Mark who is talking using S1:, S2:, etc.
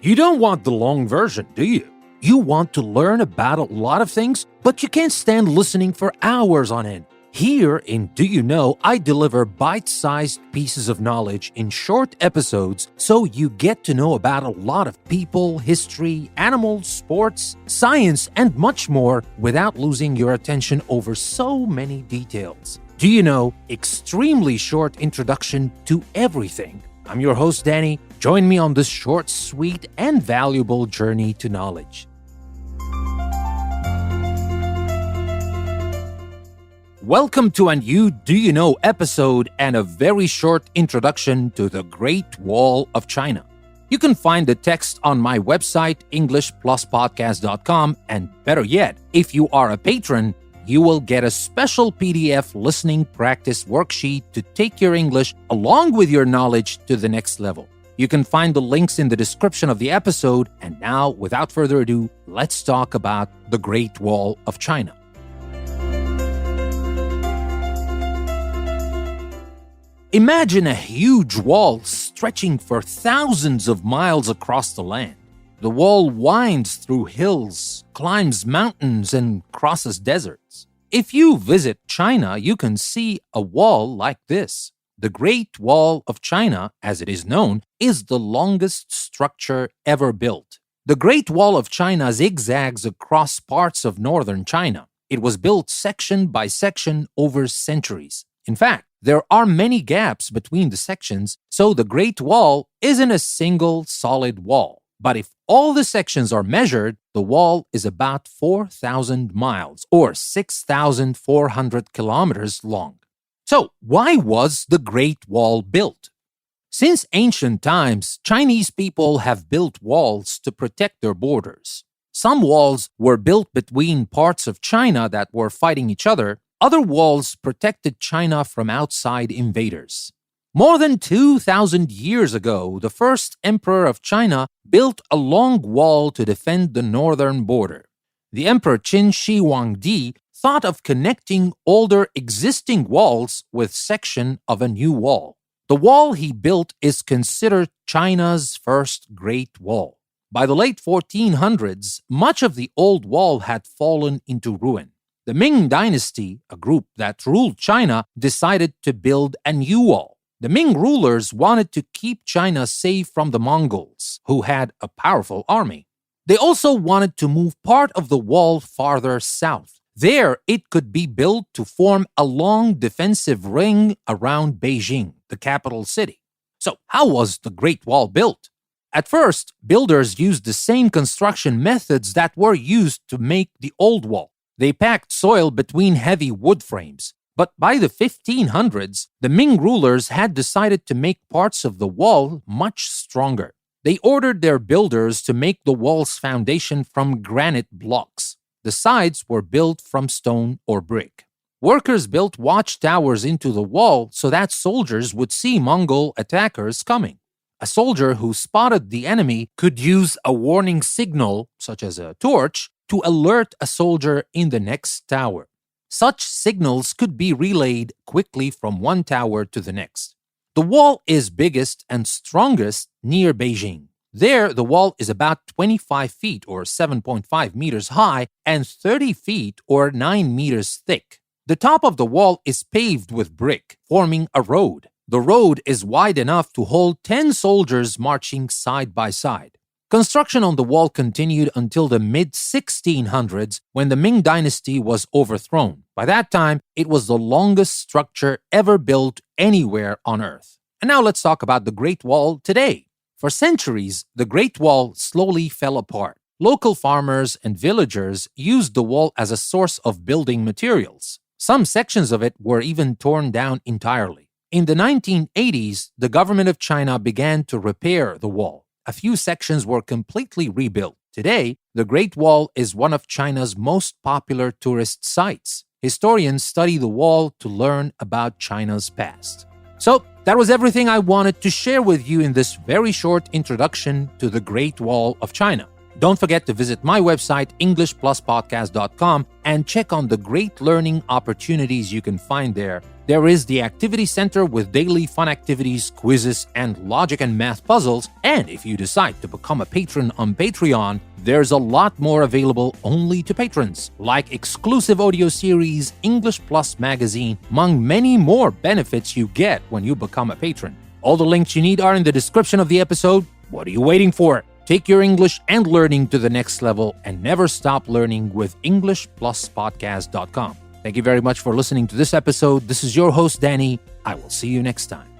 S1: You don't want the long version, do you? You want to learn about a lot of things, but you can't stand listening for hours on end. Here in Do You Know, I deliver bite-sized pieces of knowledge in short episodes so you get to know about a lot of people, history, animals, sports, science, and much more without losing your attention over so many details. Do You Know? Extremely short introduction to everything. I'm your host, Danny. Join me on this short, sweet, and valuable journey to knowledge. Welcome to a new Do You Know episode and a very short introduction to the Great Wall of China. You can find the text on my website, EnglishPlusPodcast.com, and better yet, if you are a patron, you will get a special PDF listening practice worksheet to take your English along with your knowledge to the next level. You can find the links in the description of the episode, and now, without further ado, let's talk about the Great Wall of China. Imagine a huge wall stretching for thousands of miles across the land. The wall winds through hills, climbs mountains, and crosses deserts. If you visit China, you can see a wall like this. The Great Wall of China, as it is known, is the longest structure ever built. The Great Wall of China zigzags across parts of northern China. It was built section by section over centuries. In fact, there are many gaps between the sections, so the Great Wall isn't a single solid wall. But if all the sections are measured, the wall is about 4,000 miles or 6,400 kilometers long. So, why was the Great Wall built? Since ancient times, Chinese people have built walls to protect their borders. Some walls were built between parts of China that were fighting each other. Other walls protected China from outside invaders. More than 2,000 years ago, the first emperor of China built a long wall to defend the northern border. The emperor Qin Shi Huangdi thought of connecting older existing walls with section of a new wall. The wall he built is considered China's first Great Wall. By the late 1400s, much of the old wall had fallen into ruin. The Ming Dynasty, a group that ruled China, decided to build a new wall. The Ming rulers wanted to keep China safe from the Mongols, who had a powerful army. They also wanted to move part of the wall farther south. There, it could be built to form a long defensive ring around Beijing, the capital city. So, how was the Great Wall built? At first, builders used the same construction methods that were used to make the old wall. They packed soil between heavy wood frames. But by the 1500s, the Ming rulers had decided to make parts of the wall much stronger. They ordered their builders to make the wall's foundation from granite blocks. The sides were built from stone or brick. Workers built watchtowers into the wall so that soldiers would see Mongol attackers coming. A soldier who spotted the enemy could use a warning signal, such as a torch, to alert a soldier in the next tower. Such signals could be relayed quickly from one tower to the next. The wall is biggest and strongest near Beijing. There, the wall is about 25 feet or 7.5 meters high and 30 feet or 9 meters thick. The top of the wall is paved with brick, forming a road. The road is wide enough to hold 10 soldiers marching side by side. Construction on the wall continued until the mid-1600s when the Ming Dynasty was overthrown. By that time, it was the longest structure ever built anywhere on Earth. And now let's talk about the Great Wall today. For centuries, the Great Wall slowly fell apart. Local farmers and villagers used the wall as a source of building materials. Some sections of it were even torn down entirely. In the 1980s, the government of China began to repair the wall. A few sections were completely rebuilt. Today, the Great Wall is one of China's most popular tourist sites. Historians study the wall to learn about China's past. So, that was everything I wanted to share with you in this very short introduction to the Great Wall of China. Don't forget to visit my website, EnglishPlusPodcast.com, and check on the great learning opportunities you can find there. There is the Activity Center with daily fun activities, quizzes, and logic and math puzzles. And if you decide to become a patron on Patreon, there's a lot more available only to patrons, like exclusive audio series, English Plus magazine, among many more benefits you get when you become a patron. All the links you need are in the description of the episode. What are you waiting for? Take your English and learning to the next level and never stop learning with EnglishPlusPodcast.com. Thank you very much for listening to this episode. This is your host, Danny. I will see you next time.